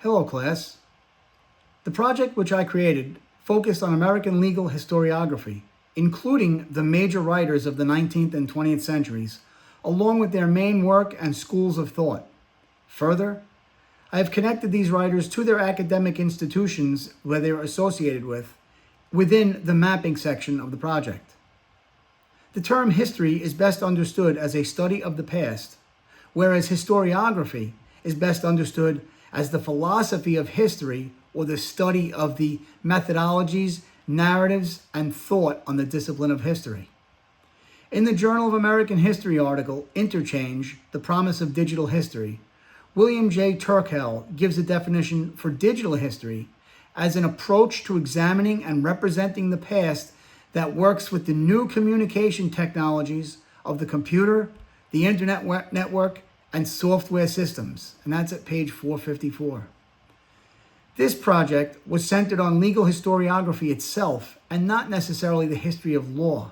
Hello, class. The project which I created focused on American legal historiography, including the major writers of the 19th and 20th centuries, along with their main work and schools of thought. Further, I have connected these writers to their academic institutions where they are associated with, within the mapping section of the project. The term history is best understood as a study of the past, whereas historiography is best understood as the philosophy of history or the study of the methodologies, narratives, and thought on the discipline of history. In the Journal of American History article, Interchange, The Promise of Digital History, William J. Turkell gives a definition for digital history as an approach to examining and representing the past that works with the new communication technologies of the computer, the internet network, and software systems. And that's at page 454. This project was centered on legal historiography itself and not necessarily the history of law.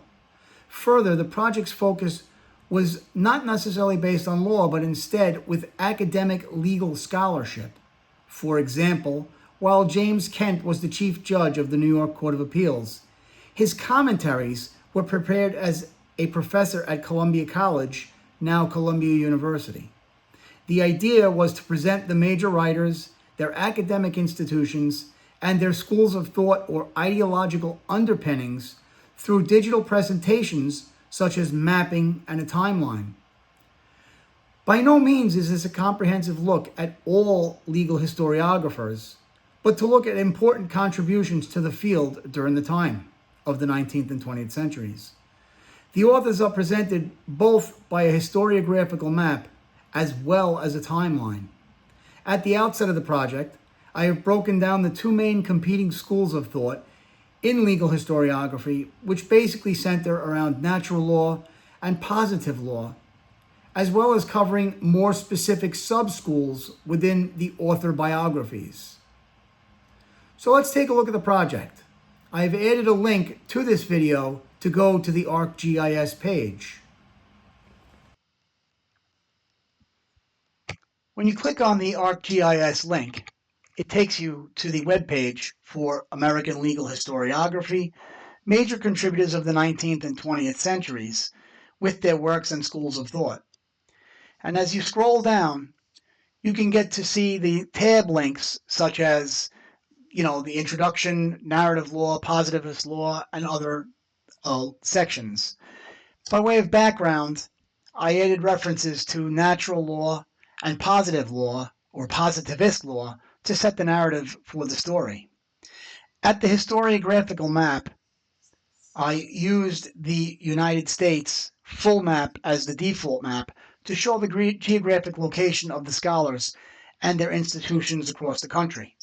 Further, the project's focus was not necessarily based on law, but instead with academic legal scholarship. For example, while James Kent was the chief judge of the New York Court of Appeals, his commentaries were prepared as a professor at Columbia College, now Columbia University. The idea was to present the major writers, their academic institutions, and their schools of thought or ideological underpinnings through digital presentations such as mapping and a timeline. By no means is this a comprehensive look at all legal historiographers, but to look at important contributions to the field during the time of the 19th and 20th centuries. The authors are presented both by a historiographical map as well as a timeline. At the outset of the project, I have broken down the two main competing schools of thought in legal historiography, which basically center around natural law and positive law, as well as covering more specific sub-schools within the author biographies. So let's take a look at the project. I have added a link to this video to go to the ArcGIS page. When you click on the ArcGIS link, it takes you to the webpage for American Legal Historiography, major contributors of the 19th and 20th centuries, with their works and schools of thought. And as you scroll down, you can get to see the tab links such as, the introduction, narrative law, positivist law, and other sections. By way of background, I added references to natural law and positive law, or positivist law, to set the narrative for the story. At the historiographical map, I used the United States full map as the default map to show the geographic location of the scholars and their institutions across the country.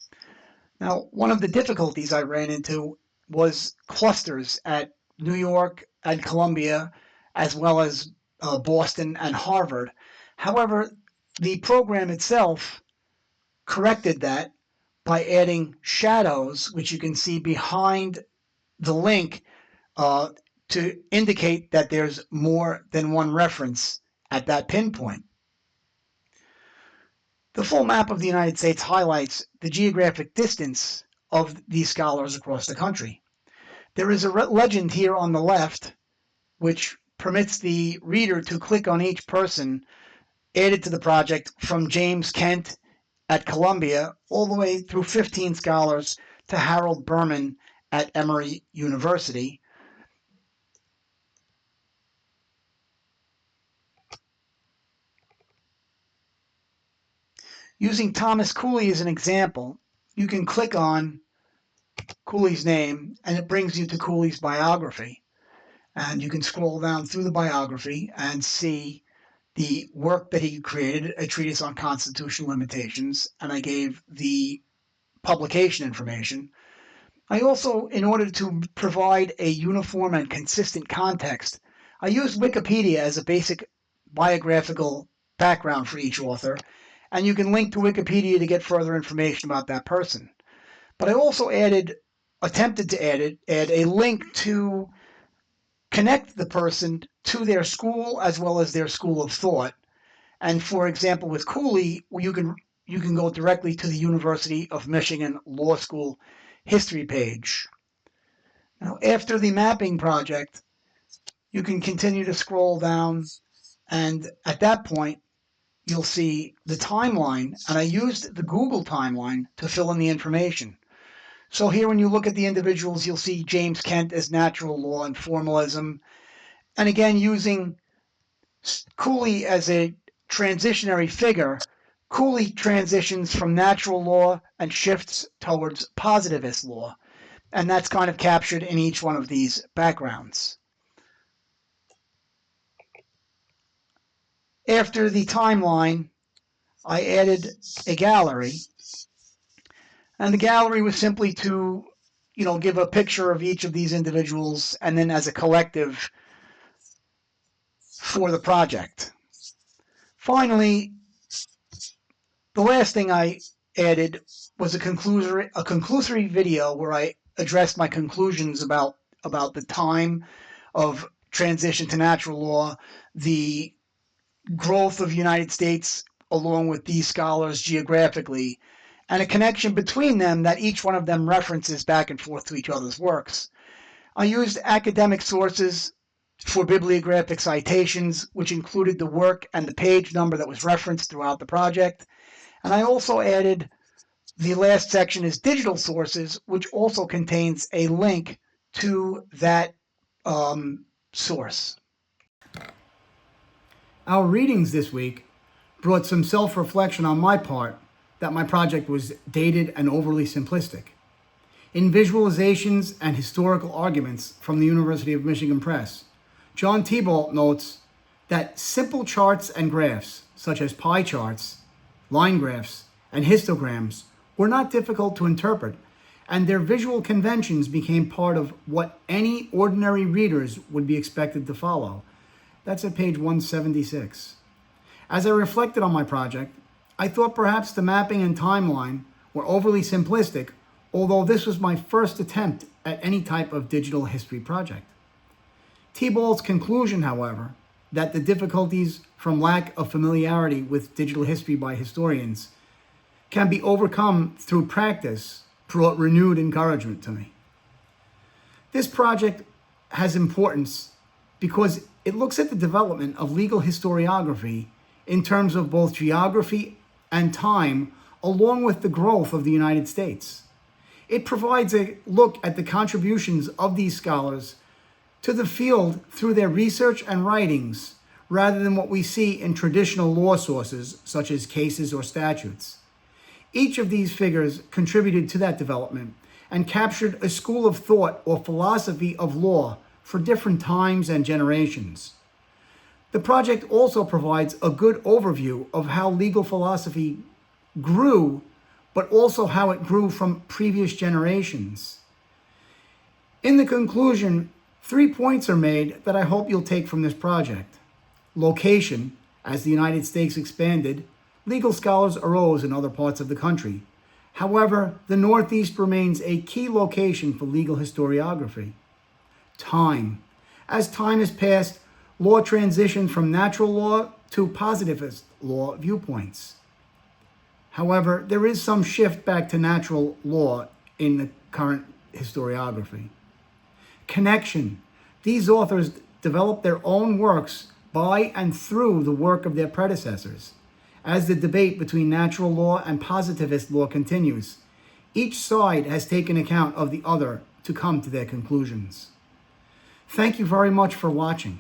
Now, one of the difficulties I ran into was clusters at New York and Columbia, as well as Boston and Harvard. However, the program itself corrected that by adding shadows, which you can see behind the link to indicate that there's more than one reference at that pinpoint. The full map of the United States highlights the geographic distance of these scholars across the country. There is a legend here on the left, which permits the reader to click on each person added to the project from James Kent at Columbia all the way through 15 scholars to Harold Berman at Emory University. Using Thomas Cooley as an example, you can click on Cooley's name and it brings you to Cooley's biography. And you can scroll down through the biography and see the work that he created, a treatise on constitutional limitations, and I gave the publication information. I also, in order to provide a uniform and consistent context, I used Wikipedia as a basic biographical background for each author, and you can link to Wikipedia to get further information about that person. But I also attempted to add a link to connect the person to their school as well as their school of thought. And for example, with Cooley, you can you can go directly to the University of Michigan Law School history page. Now, after the mapping project, you can continue to scroll down, and at that point, you'll see the timeline, and I used the Google timeline to fill in the information. So here, when you look at the individuals, you'll see James Kent as natural law and formalism, and again, using Cooley as a transitionary figure, Cooley transitions from natural law and shifts towards positivist law, and that's kind of captured in each one of these backgrounds. After the timeline, I added a gallery, and the gallery was simply to, give a picture of each of these individuals and then as a collective for the project. Finally, the last thing I added was a conclusory video where I addressed my conclusions about the time of transition to natural law, the growth of the United States along with these scholars geographically, and a connection between them that each one of them references back and forth to each other's works. I used academic sources for bibliographic citations, which included the work and the page number that was referenced throughout the project. And I also added the last section is digital sources, which also contains a link to that source. Our readings this week brought some self-reflection on my part that my project was dated and overly simplistic. In Visualizations and Historical Arguments from the University of Michigan Press, John Thibault notes that simple charts and graphs, such as pie charts, line graphs, and histograms, were not difficult to interpret, and their visual conventions became part of what any ordinary readers would be expected to follow. That's at page 176. As I reflected on my project, I thought perhaps the mapping and timeline were overly simplistic, although this was my first attempt at any type of digital history project. Thibault's conclusion, however, that the difficulties from lack of familiarity with digital history by historians can be overcome through practice, brought renewed encouragement to me. This project has importance because it looks at the development of legal historiography in terms of both geography and time, along with the growth of the United States. It provides a look at the contributions of these scholars to the field through their research and writings, rather than what we see in traditional law sources, such as cases or statutes. Each of these figures contributed to that development and captured a school of thought or philosophy of law for different times and generations. The project also provides a good overview of how legal philosophy grew, but also how it grew from previous generations. In the conclusion, 3 points are made that I hope you'll take from this project. Location: as the United States expanded, legal scholars arose in other parts of the country. However, the Northeast remains a key location for legal historiography. Time: as time has passed, law transitioned from natural law to positivist law viewpoints. However, there is some shift back to natural law in the current historiography. Connection: these authors developed their own works by and through the work of their predecessors. As the debate between natural law and positivist law continues, each side has taken account of the other to come to their conclusions. Thank you very much for watching.